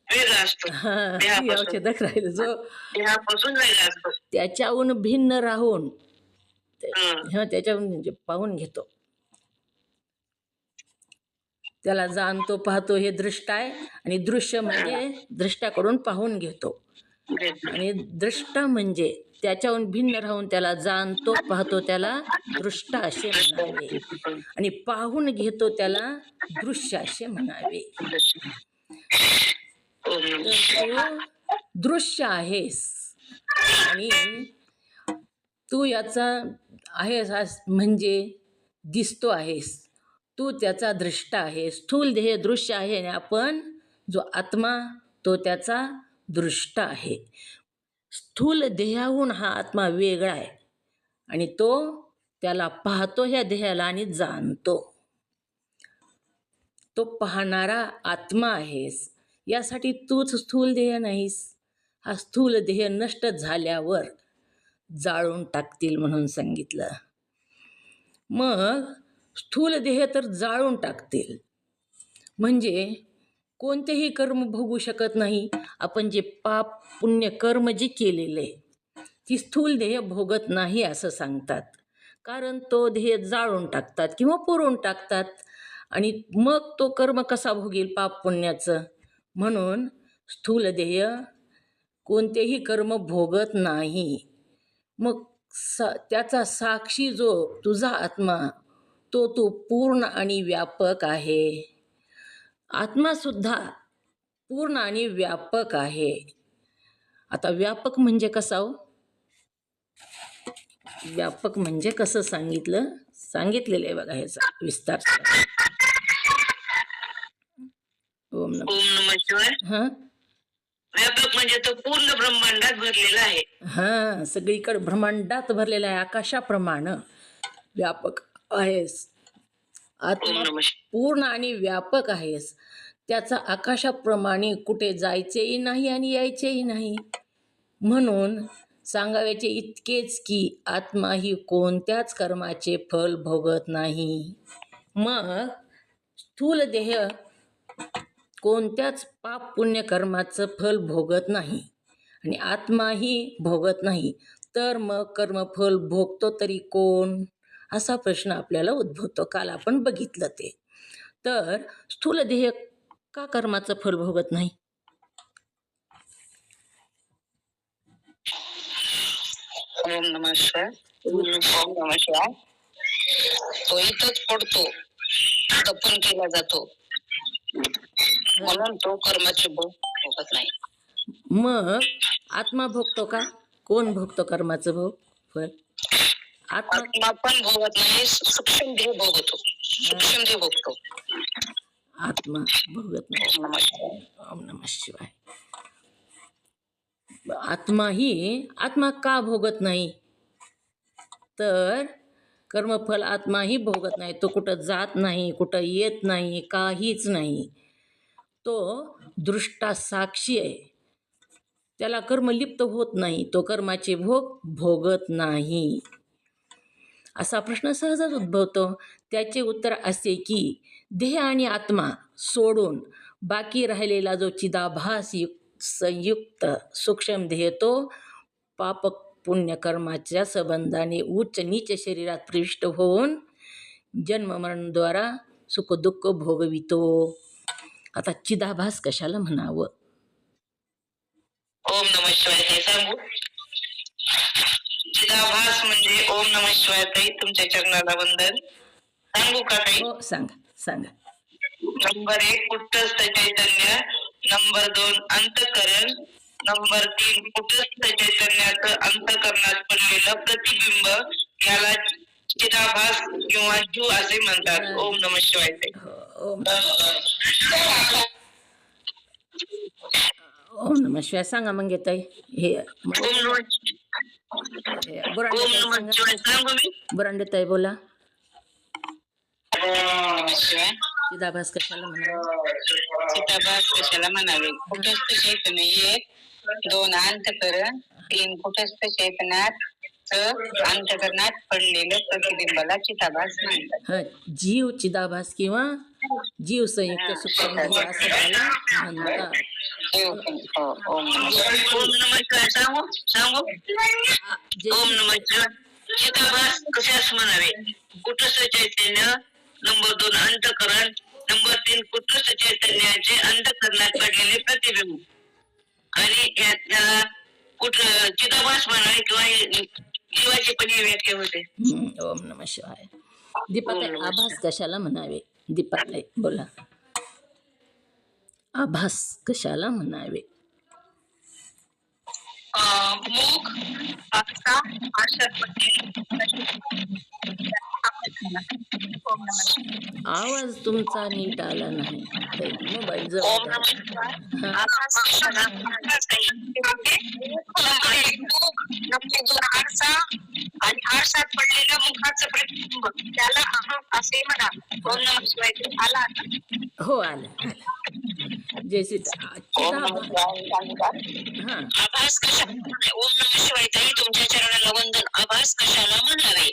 वेगळा असतो. हां औषधात राहिलं. जो देहापासून वेगळा असतो. त्याच्याहून भिन्न राहून त्याच्याहून म्हणजे पाहून घेतो, त्याला जाणतो पाहतो, हे दृष्ट आहे. आणि दृश्य म्हणजे दृष्टाकडून पाहून घेतो, आणि दृष्टा म्हणजे त्याच्याहून भिन्न राहून त्याला जाणतो पाहतो त्याला दृष्टा असे म्हणावे, आणि पाहून घेतो त्याला दृश्य असे म्हणावे. तर तू दृश्य आहेस आणि तू याचा आहेस म्हणजे दिसतो आहेस. तू त्याचा दृष्टा आहे. स्थूल देह दृश्य आहे आणि आपण जो आत्मा तो त्याचा दृष्टा आहे. स्थूल देहाहून हा आत्मा वेगळा आहे आणि तो त्याला पाहतो ह्या देहाला आणि जाणतो. तो पाहणारा आत्मा आहेस, यासाठी तूच स्थूल देह नाहीस. हा स्थूल देह नष्ट झाल्यावर जाळून टाकतील म्हणून सांगितलं. मग स्थूल देह तर जाळून टाकतील म्हणजे कोणतेही कर्म भोगू शकत नाही. आपण जे पाप पुण्य कर्म जे केलेले ती स्थूल देह भोगत नाही असं सांगतात. कारण तो देह जाळून टाकतात किंवा पुरून टाकतात आणि मग तो कर्म कसा भोगेल पाप पुण्याचं. म्हणून स्थूल देह कोणतेही कर्म भोगत नाही. मग त्याचा साक्षी जो तुझा आत्मा तो पूर्ण आणि व्यापक आहे. आत्मासुद्धा पूर्ण आणि व्यापक आहे. आता व्यापक म्हणजे कसा हो? व्यापक म्हणजे कसं सांगितलेलं आहे बघा ह्याचा विस्तार. ओम नमः. ओम नमः शिवाय. हां व्यापक म्हणजे तो पूर्ण ब्रह्मांडात भरलेला आहे. हां सगळीकडे ब्रह्मांडात भरलेला आहे. आकाशाप्रमाणे व्यापक आहेस. आत्मा पूर्ण आणि व्यापक आहेस. त्याचा आकाशाप्रमाणे कुठे जायचेही नाही आणि यायचेही नाही. म्हणून सांगायचे इतकेच की आत्मा ही कोणत्याच कर्माचे फल भोगत नाही. मग स्थूल देह कोणत्याच पाप पुण्य कर्माचं फल भोगत नाही आणि आत्माही भोगत नाही. तर मग कर्मफल भोगतो तरी कोण, असा प्रश्न आपल्याला उद्भवतो. काल आपण बघितलं ते. तर स्थूल देह का कर्माचं फल भोगत नाही? ओम नमः शिवाय. ओम नमः शिवाय. तो इथंच पडतो, दफन केला जातो, म्हणून तो कर्माचे भोग भोगत नाही. मग आत्मा भोगतो का? कोण भोगतो कर्माचं भोग फल? आत्मा पण भोगत नाही, सूक्ष्म देह भोगतो. सूक्ष्म देह भोगतो, आत्मा भोगत नाही. ओम नमः शिवाय. ओम नमः शिवाय. आत्मा का भोगत नाही? तर कर्मफल आत्माही भोगत नाही. तो कुठं जात नाही, कुठं येत नाही, काहीच नाही. तो दृष्टा साक्षी आहे. त्याला कर्म लिप्त होत नाही. तो कर्माचे भोग भोगत नाही. असा प्रश्न सहजच उद्भवतो. त्याचे उत्तर असे की देह आणि आत्मा सोडून बाकी राहिलेला जो चिदाभास संयुक्त सूक्ष्म देह तो पाप पुण्य कर्माच्या संबंधाने उच्च नीच शरीरात प्रविष्ट होऊन जन्ममरणद्वारा सुख दुःख भोगवितो. आता चिदाभास कशाला म्हणावं? ओम नमः शिवाय हे सांगू. चिदाभास म्हणजे ओम नमः शिवाय. ताई तुमच्या चरणाला वंदन. सांगू का ताई? हो सांगा. नंबर 1 कुटस्थ चैतन्य, नंबर 2 अंतःकरण, नंबर 3 कुटस्थ चैतन्याचं अंतःकरणात पडलेलं प्रतिबिंब याला चिदाभास किंवा जू असे म्हणतात. ओम नमः शिवाय ताई. ओम नमः शिवाय सांगा मग ताई. हे बुरांडे ताई बोला. चिदाभास कशाला म्हणावे? चिदाभास कशाला म्हणावे? कुटस्थ चैतन्य 1, 2 अंतःकरण, 3 कुटस्थ चैतन्यात अंतःकरणात पडलेलं प्रतिबिंबाला चिदाभास म्हणतात. जीव चिदाभास किंवा जीव संयुक्त सूक्ष्म देह असं त्याला म्हणतात. ओम नमः शिवाय सांगू. ओम नमः शिवाय. चिदाभास कशास म्हणावे? कुटस्थ चैतन्य, नंबर 2 अंतःकरण, नंबर 3 कुटस्थ चैतन्याचे अंतःकरणात पडलेले प्रतिबिंब आणि याला चिदाभास म्हणावे किंवा जीवाची पण ही व्याख्या होते. ओम नमः शिवाय. दीपाताई आभास कशाला म्हणावे? दीपाताई बोला. आभास कशाला म्हणावे? मूक आशा आवाज तुमचा नीट आला नाही ताई, मोबाईल जवळ ओम धरा. नमः शिवाय. हा. आभास कशाला म्हणतात ताई? नंबर एक मुख, नंबर दोन आरसा आणि आरसात पडलेलं मुखाचं प्रतिबिंब त्याला अहम असे म्हणा. ओम नमः शिवाय. आला आता. हो आलं आलं. जैसे चिदाभास. हा. आभास कशाला म्हणावे? ओम नमः शिवाय ताई, तुमच्या चरणाला वंदन. आभास कशाला म्हणावे?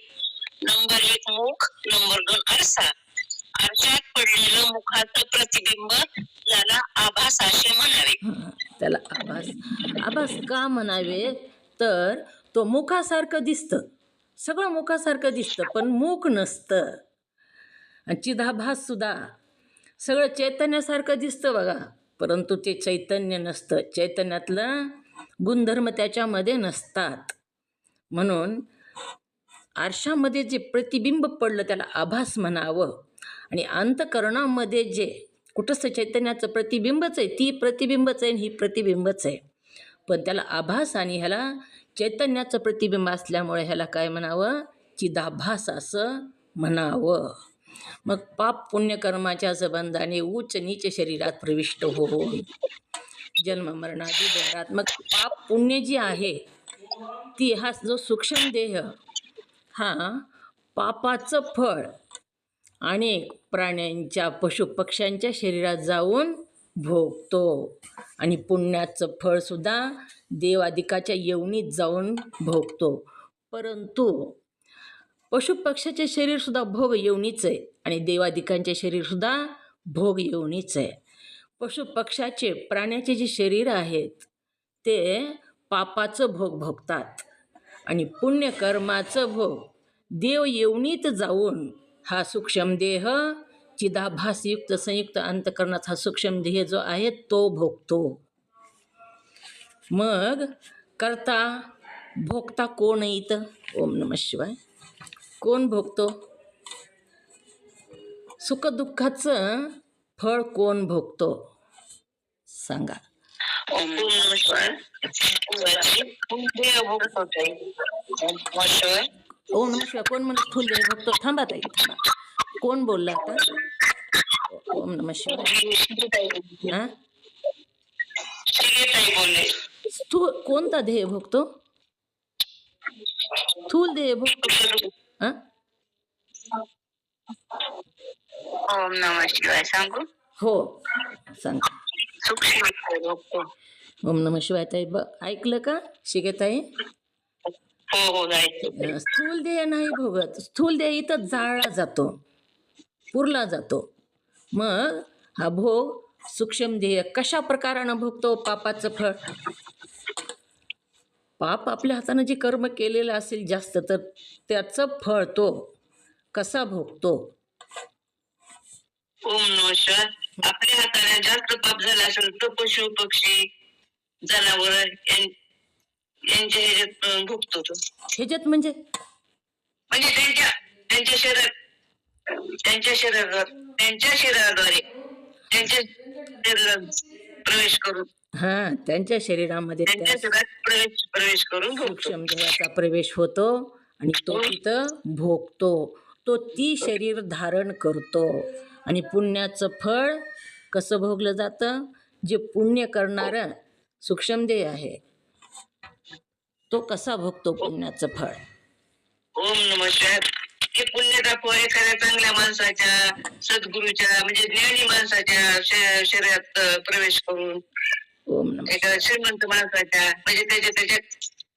नंबर एक मुख, नंबर दोन आरसा, आरशात पडलेलं मुखाचं प्रतिबिंब याला आभास असे म्हणावे. हा, त्याला आभास. आभास का म्हणावे तर तो मुखासारखं दिसतं, सगळं मुखासारखं दिसतं पण मुख नसतं. आणि चिदाभास सुद्धा सगळं चैतन्यासारखं दिसतं बघा, परंतु ते चैतन्य नसतं. चैतन्यातलं गुणधर्म त्याच्यामध्ये नसतात. म्हणून आरशामध्ये जे प्रतिबिंब पडलं त्याला आभास म्हणावं. आणि अंतःकरणामध्ये जे कुठंसं चैतन्याचं प्रतिबिंबच आहे, ती प्रतिबिंबच आहे, ही प्रतिबिंबच आहे, पण त्याला आभास आणि ह्याला चैतन्याचं प्रतिबिंब असल्यामुळे ह्याला काय म्हणावं? चिदाभास असं म्हणावं. मग पाप पुण्यकर्माच्या संबंधाने उच्च नीच शरीरात प्रविष्ट होऊन जन्म मरणादी द्वारात, मग पाप पुण्य जी आहे ती, हा जो सूक्ष्म देह हा पापाचं फळ अनेक प्राण्यांच्या पशुपक्ष्यांच्या शरीरात जाऊन भोगतो. आणि पुण्याचं फळसुद्धा देवादिकाच्या येवणीत जाऊन भोगतो. परंतु पशुपक्ष्याचे शरीरसुद्धा भोग येवणीच आहे आणि देवादिकांचे शरीरसुद्धा भोग येवणीच आहे. पशुपक्ष्याचे प्राण्याचे जे शरीर आहेत ते पापाचं भोग भोगतात आणि पुण्यकर्माचं भोग देव येवणीत जाऊन हा सूक्ष्म देह चिदाभासयुक्त संयुक्त अंतःकरणात हा सूक्ष्म देह जो आहे तो भोगतो. मग करता भोगता कोण आहे इथं? ओम नमः शिवाय. कोण भोगतो? सुखदुःखाचं फळ कोण भोगतो सांगा? ओम नमः शिवाय. देव भोगतो ताई. ओम नमः शिवाय. ओम नमः शिवाय. कोण म्हणत स्थूल देह भोगतो? थांबा ताई, थांबा. कोण बोलला आता? ओम नमः शिवाय. हा? ताई बोलले. कोणता देह भोगतो? स्थूल देह भोगतो. हा? ओम नमः शिवाय. सांगू? हो सांगा. सूक्ष्म भोगतो. ओम नमः शिवाय ताई. ऐकलं का शिगेताई? हो जायचं. स्थूल देह नाही भोगत. स्थूल देह इथं जाळला जातो, पुरला जातो. मग हा भोग सूक्ष्म देह कशा प्रकारानं भोगतो? पापाचं फळ. पाप आपल्या हातानं जे कर्म केलेलं असेल जास्त, तर त्याचं फळ तो कसा भोगतो? ओम नमः शिवाय. आपल्या हाताने जास्त पाप झाला असेल तर पशु पक्षी जनावर यांच्या ह्याच्यात भोगतो तो. ह्याच्यात म्हणजे त्यांच्या शरीराद्वारे त्यांच्या शरीरात प्रवेश करून, हां, त्यांच्या शरीरामध्ये त्यांच्या शरीरात प्रवेश करून भोगतो. सूक्ष्म देहाचा प्रवेश होतो आणि तो तिथं भोगतो. तो ती शरीर धारण करतो. आणि पुण्याचं फळ कसं भोगलं जातं? जे पुण्य करणारं सूक्ष्म देह आहे तो कसा भोगतो पुण्याचं फळ? ओम नमः शिवाय. हे पुण्याचा फळ एखाद्या चांगल्या माणसाच्या, सद्गुरूच्या म्हणजे ज्ञानी माणसाच्या शरीरात प्रवेश करून, ओम नमः एका श्रीमंत माणसाच्या म्हणजे त्याच्या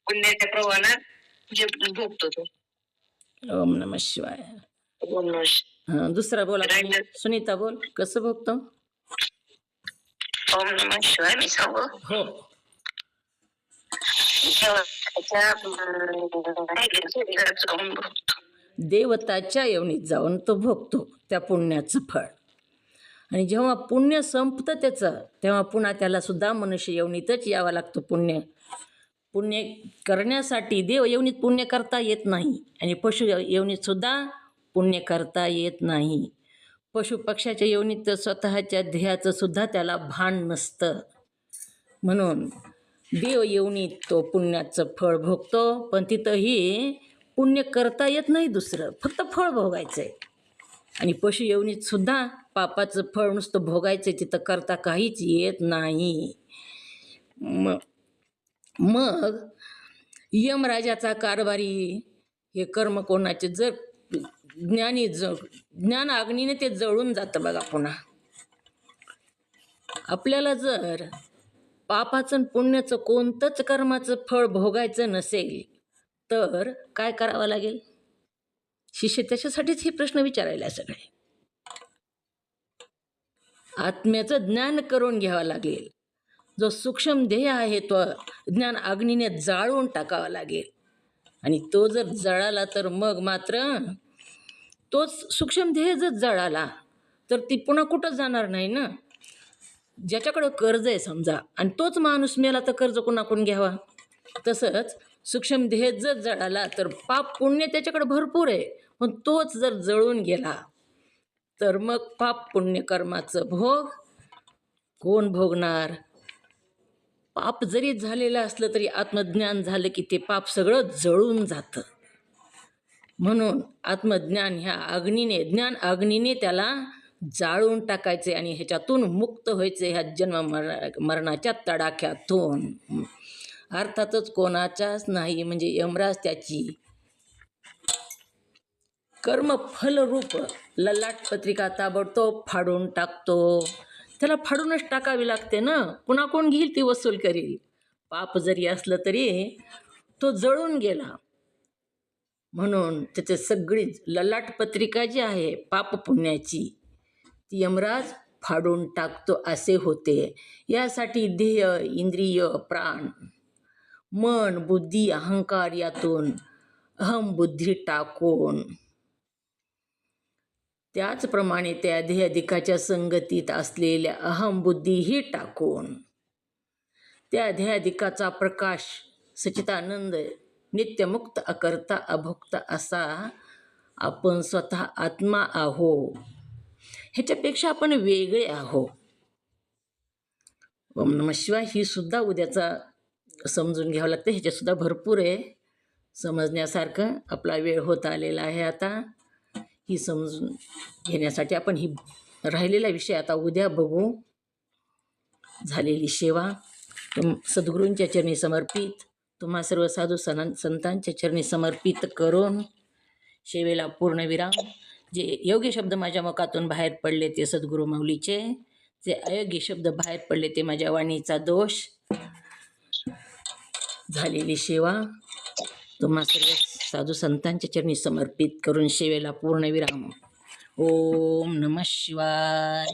पुण्याच्या प्रवाहानं जे भोगतो तो. ओम नमः शिवाय. ओम नमः शिवाय. हां, दुसरा बोला. सुनीता बोल, कसं भोगतो? ओम नमः शिवाय. मी सांगू? हो. देवताच्या येवणीत जाऊन तो भोगतो त्या पुण्याचं फळ. आणि जेव्हा पुण्य संपतं त्याचं, तेव्हा पुन्हा त्याला सुद्धा मनुष्य येवणीतच यावं लागतं. पुण्य करण्यासाठी देव येवणीत पुण्य करता येत नाही आणि पशु येवणीत सुद्धा पुण्य करता येत नाही. पशु पक्ष्याच्या येवणीत तर स्वतःच्या देहाचं सुद्धा त्याला भान नसतं. म्हणून देव येवणीत तो पुण्याचं फळ भोगतो, पण तिथंही पुण्य करता येत नाही दुसरं, फक्त फळ भोगायचं आहे. आणि पशुयोनीत सुद्धा पापाचं फळ नुसतं भोगायचं, तिथं करता काहीच येत नाही. मग यमराजाचा कारभारी हे कर्म कोणाचे, जर ज्ञान अग्नीने ते जळून जातं बघा. पुन्हा आपल्याला जर पापाचं पुण्याचं कोणतंच कर्माचं फळ भोगायचं नसेल तर काय करावं लागेल? शिष्य त्याच्यासाठीच हे प्रश्न विचारायला सगळे. आत्म्याचं ज्ञान करून घ्यावं लागेल. जो सूक्ष्म ध्येय आहे तो ज्ञान अग्नीने जाळून टाकावा लागेल. आणि तो जर जळाला तर मग मात्र तोच सूक्ष्म ध्येय जर जळाला तर ती पुन्हा कुठं जाणार नाही ना. ज्याच्याकडं कर्ज आहे समजा आणि तोच माणूस मेला तर कर्ज कोणाकडून घ्यावा? तसंच सूक्ष्म ध्येय जर जळाला तर पाप पुण्य त्याच्याकडे भरपूर आहे, पण तोच जर जळून गेला तर मग पाप पुण्य कर्माचं भोग कोण भोगणार? पाप जरी झालेलं असलं तरी आत्मज्ञान झालं की ते पाप सगळं जळून जातं. म्हणून आत्मज्ञान ह्या ज्ञान अग्नीने त्याला जाळून टाकायचे आणि ह्याच्यातून मुक्त व्हायचे, ह्या जन्म मरणाच्या तडाख्यातून. अर्थातच कोणाच्याच नाही, म्हणजे यमराज त्याची कर्मफलरूप ललाट पत्रिका ताबडतोब फाडून टाकतो. त्याला फाडूनच टाकावी लागते ना, पुन्हा कोण घेईल ती वसूल करील. पाप जरी असलं तरी तो जळून गेला, म्हणून त्याचे सगळी ललाट पत्रिका जी आहे पाप पुण्याची ती यमराज फाडून टाकतो असे होते. यासाठी ध्येय, इंद्रिय, प्राण, मन, बुद्धी, अहंकार यातून अहमबुद्धी टाकून, त्याचप्रमाणे त्या ध्येयाधिकाच्या संगतीत असलेल्या अहमबुद्धीही टाकून त्या ध्येयाधिकाचा प्रकाश सच्चिदानंद नित्यमुक्त अकर्ता अभोक्ता असा आपण स्वतः आत्मा आहो. ह्याच्यापेक्षा आपण वेगळे आहो. ओम नमः शिवाय ही सुद्धा उद्याचा समजून घ्यावं लागतं. ह्याच्यासुद्धा भरपूर आहे समजण्यासारखं. आपला वेळ होत आलेला आहे आता. ही समजून घेण्यासाठी आपण ही राहिलेला विषय आता उद्या बघू. झालेली सेवा सद्गुरूंच्या चरणी समर्पित, तुम्हा सर्व साधू संतांच्या चरणी समर्पित करून सेवेला पूर्णविराम. जे योग्य शब्द माझ्या मुखातून बाहेर पडले ते सद्गुरू माऊलीचे, जे अयोग्य शब्द बाहेर पडले ते माझ्या वाणीचा दोष. झालेली सेवा तुम्हा सर्व साधू संतांच्या चरणी समर्पित करून सेवेला पूर्णविराम. ओम नमः शिवाय.